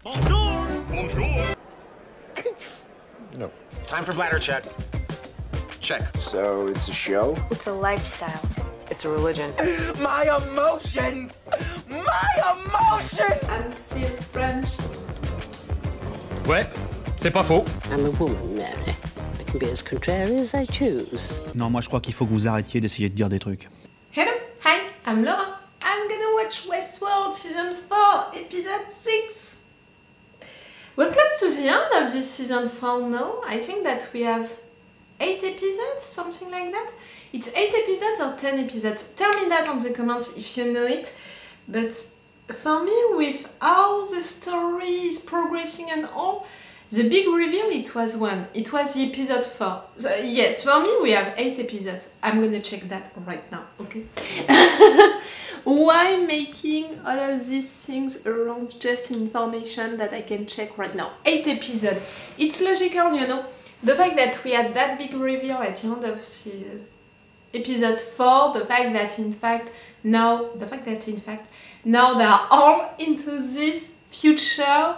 Bonjour! Bonjour! No. Time for bladder check. Check. So it's a show? It's a lifestyle. It's a religion. My emotions! My emotions! I'm still French. Ouais, c'est pas faux. I'm a woman, Mary. I can be as contrary as I choose. Non, moi je crois qu'il faut que vous arrêtiez d'essayer de dire des trucs. Hello, hi, I'm Laura. I'm gonna watch Westworld Season 4, Episode 6. We're close to the end of this Season 4 now. I think that we have 8 episodes, something like that. It's 8 episodes or 10 episodes. Tell me that on the comments if you know it. But for me, with how the story is progressing and all, the big reveal, it was one. It was the episode 4. So, yes, for me, we have 8 episodes. I'm gonna check that right now, okay? Why making all of these things around just information that I can check right now? 8 episodes. It's logical, you know. The fact that we had that big reveal at the end of the episode 4, the fact that in fact now they are all into this future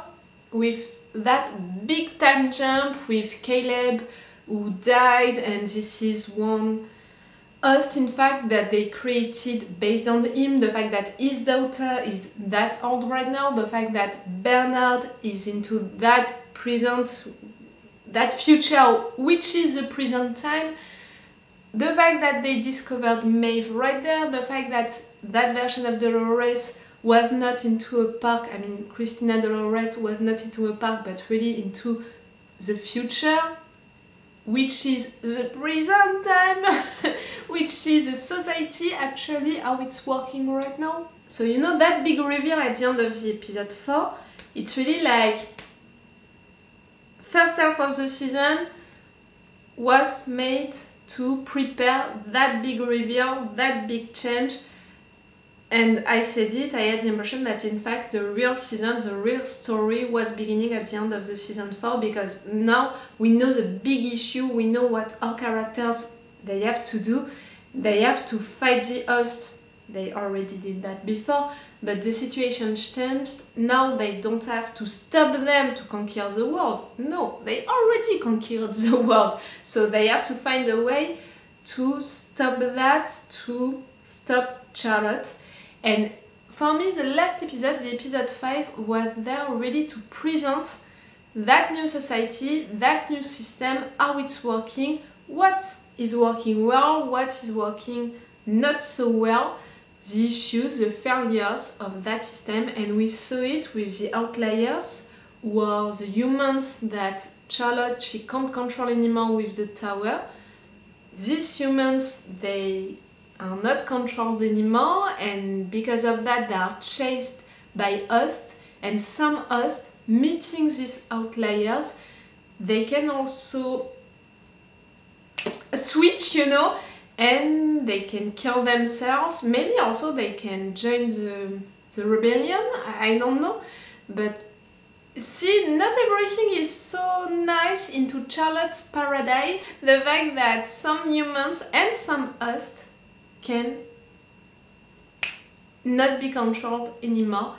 with that big time jump with Caleb who died, and this is one host in fact that they created based on him, the fact that his daughter is that old right now, the fact that Bernard is into that present, that future which is the present time, the fact that they discovered Maeve right there, the fact that that version of Dolores was not into a park, I mean Christina-Dolores was not into a park but really into the future, which is the present time, which is a society actually, how it's working right now. So you know that big reveal at the end of the episode 4, it's really like first half of the season was made to prepare that big reveal, that big change. And I said it, I had the impression that in fact the real season, the real story was beginning at the end of the season 4, because now we know the big issue, we know what our characters they have to do. They have to fight the host. They already did that before, but the situation changed. Now they don't have to stop them to conquer the world. No, they already conquered the world. So they have to find a way to stop that, to stop Charlotte. And for me, the last episode, the episode 5, was there really to present that new society, that new system, how it's working, what is working well, what is working not so well, the issues, the failures of that system. And we saw it with the outliers, who are the humans that Charlotte, she can't control anymore with the tower. These humans, they are not controlled anymore, and because of that they are chased by hosts, and some hosts meeting these outliers, they can also switch, you know, and they can kill themselves. Maybe also they can join the rebellion, I don't know. But see, not everything is so nice into Charlotte's paradise. The fact that some humans and some hosts can not be controlled anymore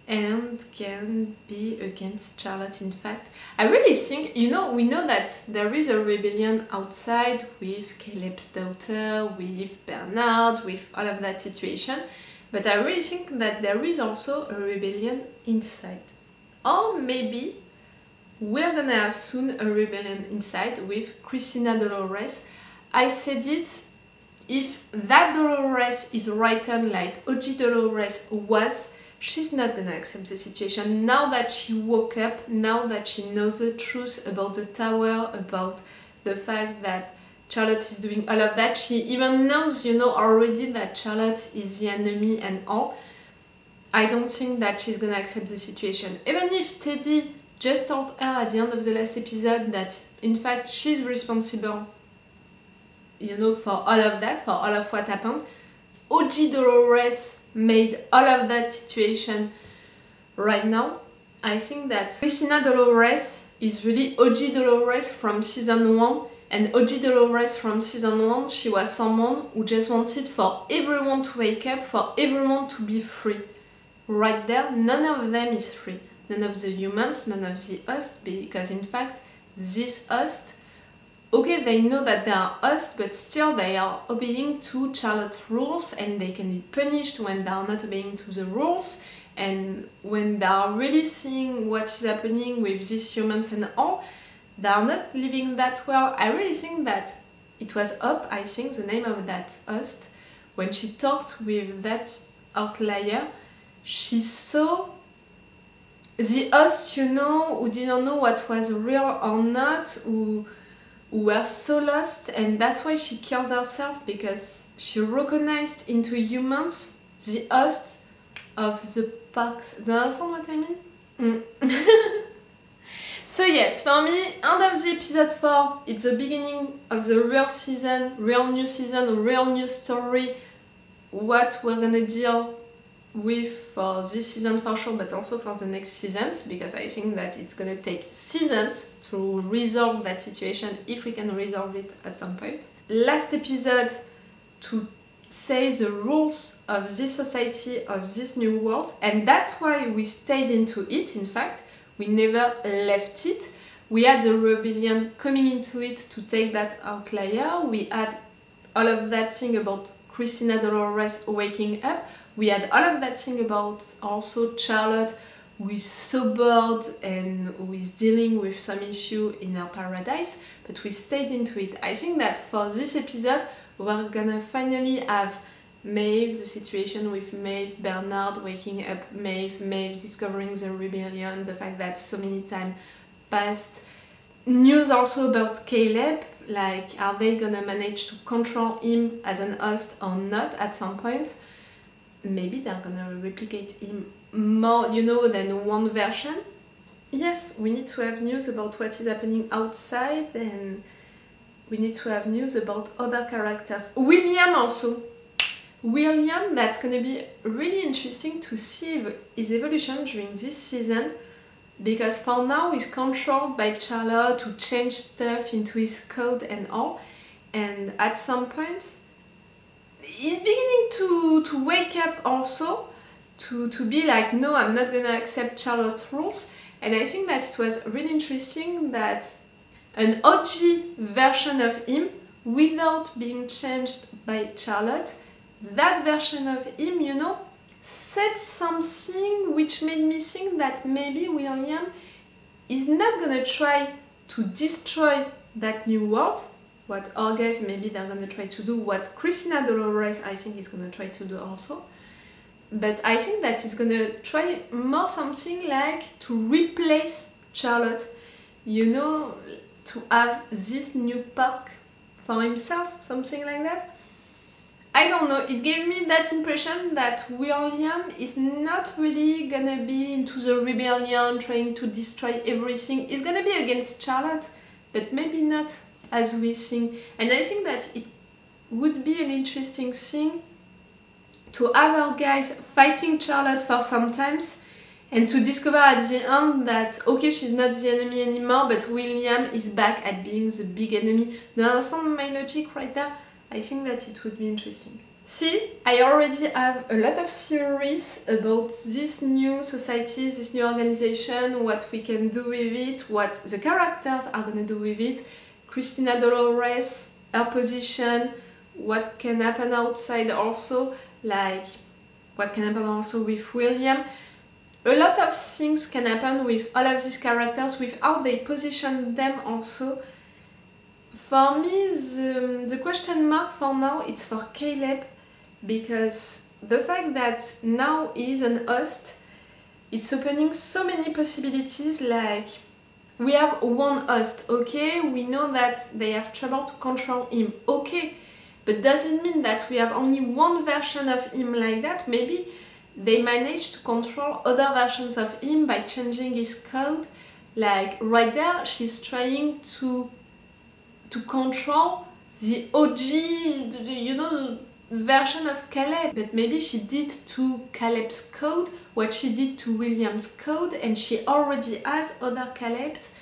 and can be against Charlotte. In fact, I really think, you know, we know that there is a rebellion outside with Caleb's daughter, with Bernard, with all of that situation, but I really think that there is also a rebellion inside. Or maybe we're gonna have soon a rebellion inside with Christina-Dolores. I said it, if that Dolores is written like OG Dolores was, she's not gonna accept the situation. Now that she woke up, now that she knows the truth about the tower, about the fact that Charlotte is doing all of that, she even knows, you know, already that Charlotte is the enemy and all. I don't think that she's gonna accept the situation. Even if Teddy just told her at the end of the last episode that in fact she's responsible, you know, for all of that, for all of what happened. OG Dolores made all of that situation right now. I think that Christina-Dolores is really OG Dolores from season 1, and OG Dolores from season 1, she was someone who just wanted for everyone to wake up, for everyone to be free. Right there, none of them is free. none of the humans, none of the hosts, because in fact these hosts, okay, they know that they are hosts, but still they are obeying to Charlotte's rules, and they can be punished when they are not obeying to the rules, and when they are really seeing what is happening with these humans and all, they are not living that well. I really think that it was Up, I think, the name of that host, when she talked with that outlier, she saw the hosts, you know, who didn't know what was real or not, who were so lost, and that's why she killed herself, because she recognized into humans the hosts of the parks. Do you understand what I mean? So yes, for me, end of the episode 4, it's the beginning of the real season, real new story, what we're gonna deal with for this season for sure, but also for the next seasons, because I think that it's gonna take seasons to resolve that situation, if we can resolve it at some point. Last episode to say the rules of this society, of this new world, and that's why we stayed into it. In fact, we never left it. We had the rebellion coming into it to take that outlier. We had all of that thing about Christina-Dolores waking up. We had all of that thing about also Charlotte, who is so bored and who is dealing with some issue in her paradise, but we stayed into it. I think that for this episode, we're gonna finally have Maeve, the situation with Maeve, Bernard waking up Maeve discovering the rebellion, the fact that so many time passed. News also about Caleb, like are they gonna manage to control him as an host or not at some point? Maybe they're gonna replicate him more, you know, than one version. Yes, we need to have news about what is happening outside, and we need to have news about other characters. William also. William, that's gonna be really interesting to see his evolution during this season, because for now he's controlled by Charlotte to change stuff into his code and all, and at some point he's beginning to wake up also, to be like, no, I'm not gonna accept Charlotte's rules. And I think that it was really interesting that an OG version of him, without being changed by Charlotte, that version of him, you know, said something which made me think that maybe William is not gonna try to destroy that new world, what our guys maybe they're gonna try to do, what Christina-Dolores I think is gonna try to do also. But I think that he's gonna try more something like to replace Charlotte, you know, to have this new park for himself, something like that. I don't know, it gave me that impression that William is not really gonna be into the rebellion, trying to destroy everything. He's gonna be against Charlotte, but maybe not as we think. And I think that it would be an interesting thing to have our guys fighting Charlotte for some times, and to discover at the end that, okay, she's not the enemy anymore, but William is back at being the big enemy. Do you understand my logic right there? I think that it would be interesting. See, I already have a lot of theories about this new society, this new organization, what we can do with it, what the characters are gonna do with it, Christina-Dolores, her position, what can happen outside also, like what can happen also with William. A lot of things can happen with all of these characters, with how they position them also. For me, the question mark for now, it's for Caleb, because the fact that now he's an host, it's opening so many possibilities. Like, we have one host, okay, we know that they have trouble to control him, okay, but does it mean that we have only one version of him like that? Maybe they manage to control other versions of him by changing his code. Like right there, she's trying to control the OG, you know, version of Caleb, but maybe she did to Caleb's code what she did to William's code, and she already has other Calebs,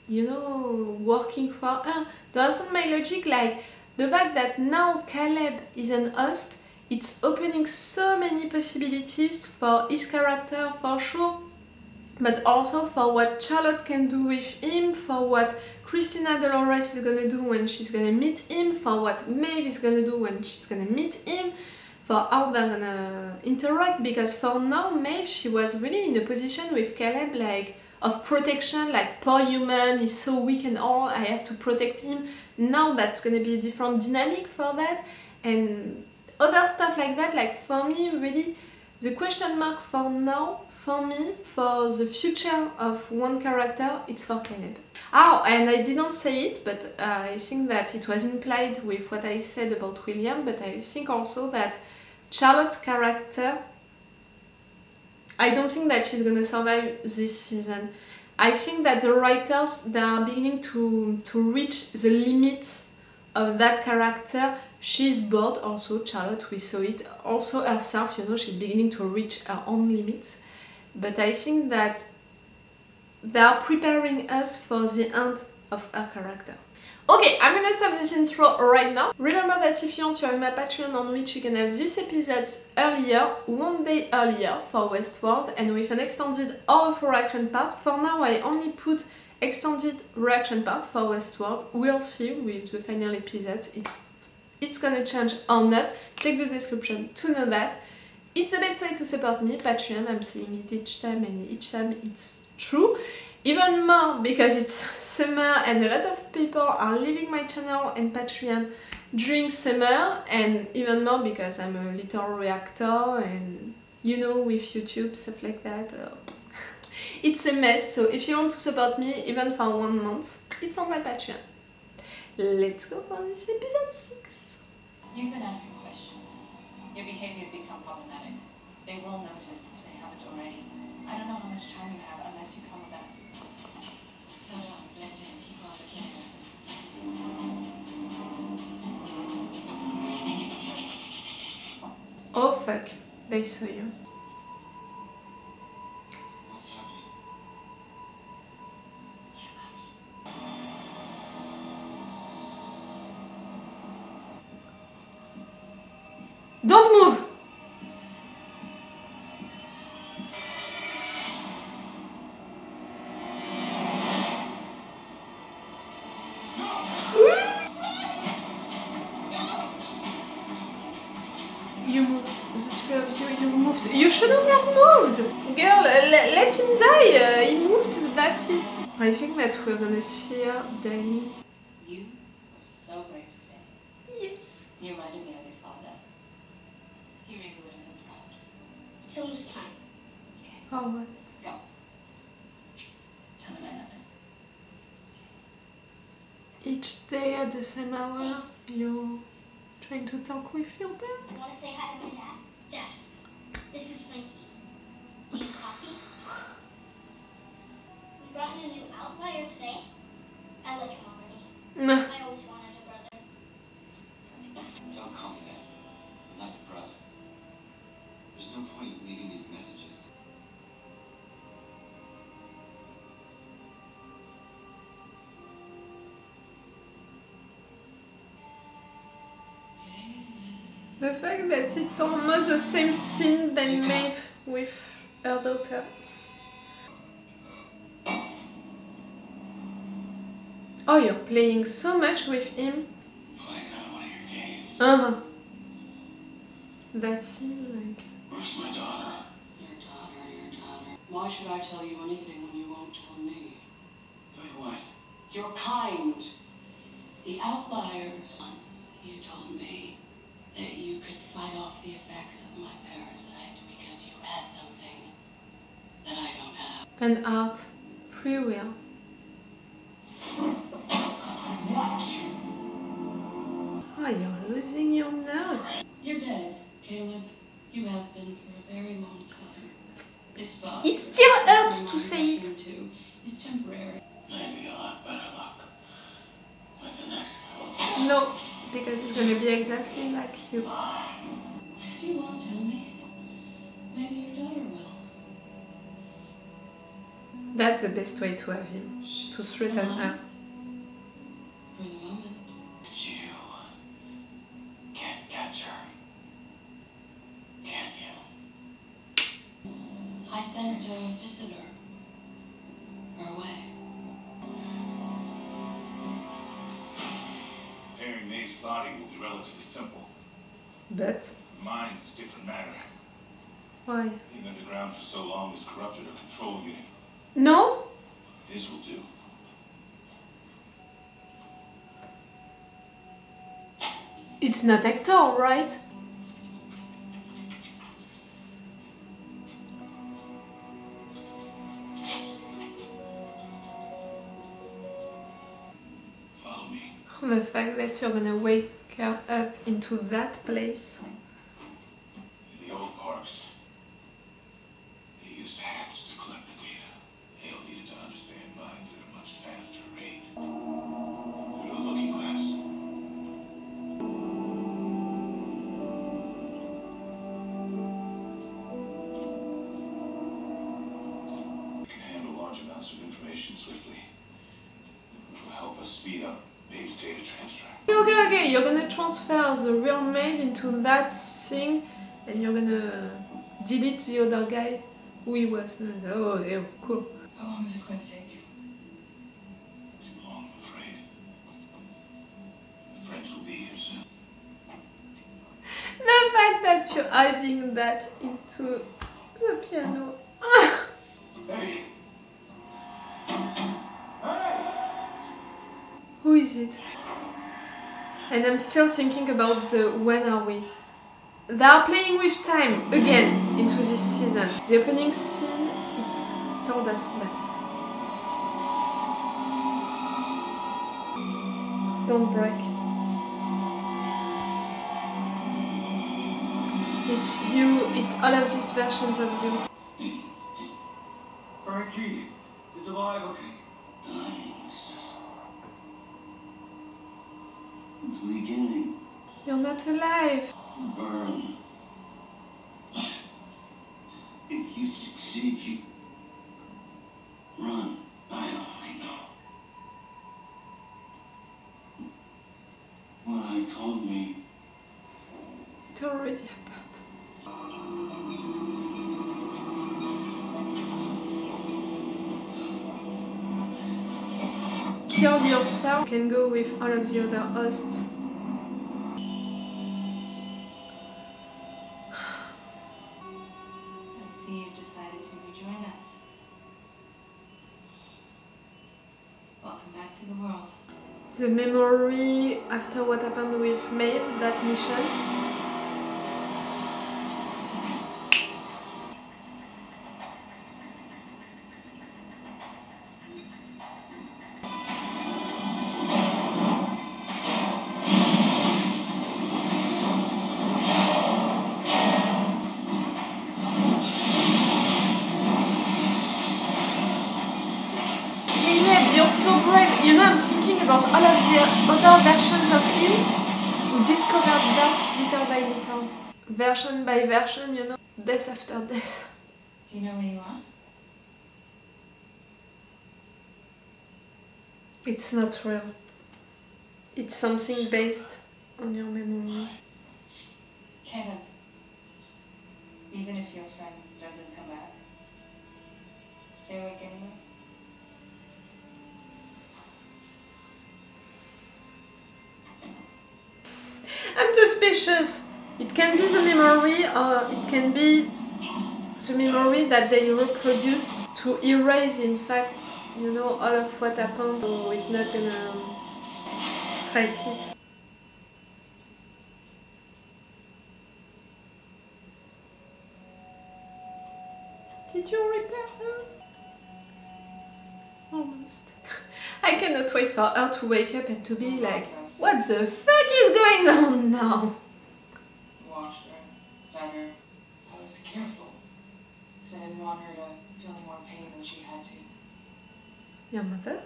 you know, working for her. Do you understand my logic? Like, the fact that now Caleb is an host, it's opening so many possibilities for his character for sure, but also for what Charlotte can do with him, for what Christina-Dolores is gonna do when she's gonna meet him, for what Maeve is gonna do when she's gonna meet him, for how they're gonna interact, because for now Maeve, she was really in a position with Caleb like of protection, like poor human, he's so weak and all, I have to protect him. Now that's gonna be a different dynamic for that, and other stuff like that. Like for me, really, the question mark for now, for me, for the future of one character, it's for Caleb. Oh, and I didn't say it, but I think that it was implied with what I said about William, but I think also that Charlotte's character, I don't think that she's gonna survive this season. I think that the writers, they are beginning to reach the limits of that character. She's bored also, Charlotte, we saw it. Also herself, you know, she's beginning to reach her own limits. But I think that they are preparing us for the end of her character. Okay, I'm gonna stop this intro right now. Remember that if you want to have my Patreon on which you can have these episodes earlier, one day earlier for Westworld, and with an extended or full reaction part. For now I only put extended reaction part for Westworld. We'll see with the final episodes. It's gonna change or not. Check the description to know that. It's the best way to support me, Patreon. I'm saying it each time and each time it's true. Even more because it's summer and a lot of people are leaving my channel and Patreon during summer, and even more because I'm a little reactor and you know, with YouTube, stuff like that. It's a mess, so if you want to support me even for 1 month, it's on my Patreon. Let's go for this episode 6. You've been asking questions. Your behavior has become problematic. They will notice if they haven't already. I don't know how much time you have unless you come with us. So don't blend in, keep all the cameras. Oh fuck, they saw you. What's happening? Don't move! You moved. The three of you, you moved. You shouldn't have moved! Girl, let him die! He moved, that's it. I think that we're gonna see her dying. You were so brave today. Yes. You reminded me of your father. He really would have been proud. It's almost time. Okay, Oh, what? go. Tell him I love him. Each day at the same hour, you're trying to talk with your dad? I want to say hi to my dad. Dad, this is Frankie. Do you coffee? We brought in a new outlier today. I like him already. No. I always wanted a brother. Don't call me that. I'm not your brother. There's no point in leaving these messages. The fact that it's almost the same scene than Maeve with her daughter. Oh, you're playing so much with him. Playing on one of your games. That scene, like... Where's my daughter? Your daughter. Why should I tell you anything when you won't tell me? Tell you what? You're kind. The outliers. Once you told me that you could fight off the effects of my parasite because you had something that I don't have. An art. Free will. What? Oh, you're losing your nerves. You're dead, Caleb. You have been for a very long time. This bug It still hurts to say it. Is temporary. Maybe you'll have better luck with the next one. No, because it's gonna be exactly like you. If you won't tell me, maybe your daughter will. That's the best way to have him. To threaten her. For the moment. You can't catch her. Can you? I sent a visitor. relatively simple. But Mine's a different matter. why? Being underground for so long has corrupted or controlled you. No? This will do. It's not Hector, right? Follow me. The fact that you're gonna wake her up into that place. In the old parks, they used hats to collect the data. Hale needed to understand minds at a much faster rate. Through the looking glass. We can handle large amounts of information swiftly, which will help us speed up Maeve's data transfer. Okay, you're gonna transfer the real Maeve into that thing and you're gonna delete the other guy who he was. Oh, yeah, cool. How long is this going to take? Too long, I'm afraid. The French will be here soon. The fact that you're hiding that into the piano. Hey! Who is it? And I'm still thinking about the when are we? They are playing with time again into this season. The opening scene, it told us that. Don't break. It's you, it's all of these versions of you. Frankie, it's alive, okay? The beginning. You're not alive. Burn. If you succeed, you run. I know. What I told me. It already happened. Kill yourself. You can go with all of the other hosts. I see you've decided to rejoin us. Welcome back to the world. The memory after what happened with Maeve, that mission. You're so brave. You know, I'm thinking about all of the other versions of him who discovered that little by little. Version by version, you know, death after death. Do you know where you are? It's not real. It's something based on your memory. Kevin, even if your friend doesn't come back, stay awake anyway. I'm suspicious. It can be the memory or it can be the memory that they reproduced to erase, in fact, you know, all of what happened, so it's not gonna fight it. Did you repair her? Almost. I cannot wait for her to wake up and to be like, what the fuck is going on now? Washed her, fed her. I was careful because I didn't want her to feel any more pain than she had to. Your mother?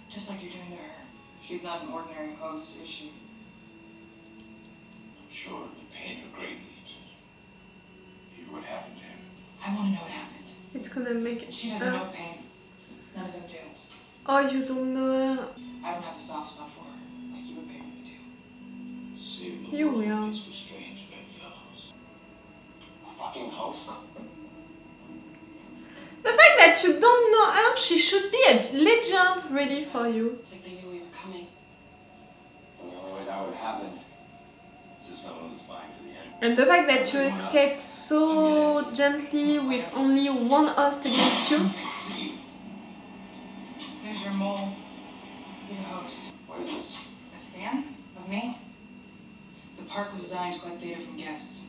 Just like you're doing to her. She's not an ordinary host, is she? I'm sure it would pain her greatly to hear what happened to him. I want to know what happened. It's gonna make it. She doesn't know pain. None of them do. Oh, you don't know her. I don't have a soft spot for her, like you apparently do. Saving the You world will. is for strange bedfellows. Fucking host. The fact that you don't know her, she should be a legend really for you. It's like they knew we were coming. And the only way that how it happened. As if someone was spying for the enemy. And the fact that you escaped so gently with only one host against you. Here's your mole. He's a host. What is this? A scan of me? The park was designed to collect data from guests.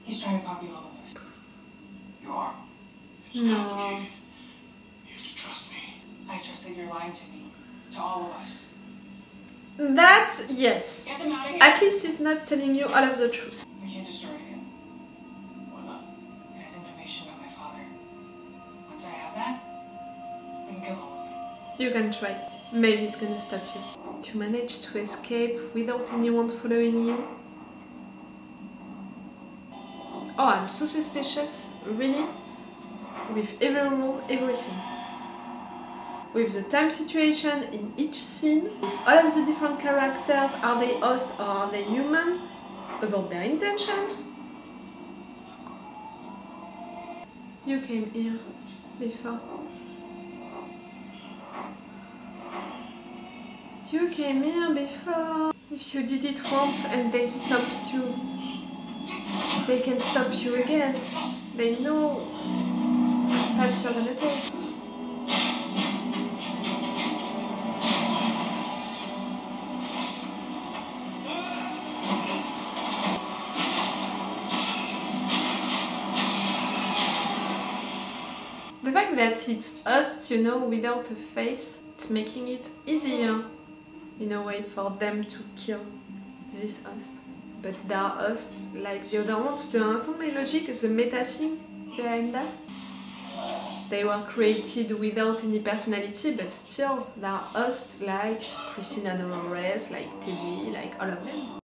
He's trying to copy all of us. You are? It's complicated. You have to trust me. I trust that you're lying to me. To all of us. That, yes. Get them out of here. At least he's not telling you all of the truth. We can't destroy it again. Why not? It has information about my father. Once I have that, we can kill all of them. You can try. Maybe he's gonna stop you. To manage to escape without anyone following you. Oh, I'm so suspicious. Really? With every rule, everything. With the time situation in each scene, with all of the different characters, are they host or are they human, about their intentions. You came here before. You came here before. If you did it once and they stopped you, they can stop you again. They know what path you're gonna take. The fact that it's us, you know, without a face, it's making it easier, in a way, for them to kill this host. But they are hosts like the other ones. Tu as l'impression, my logic, the meta thing behind that? They were created without any personality, but still they are hosts like Christina-Dolores, like Teddy, like all of them.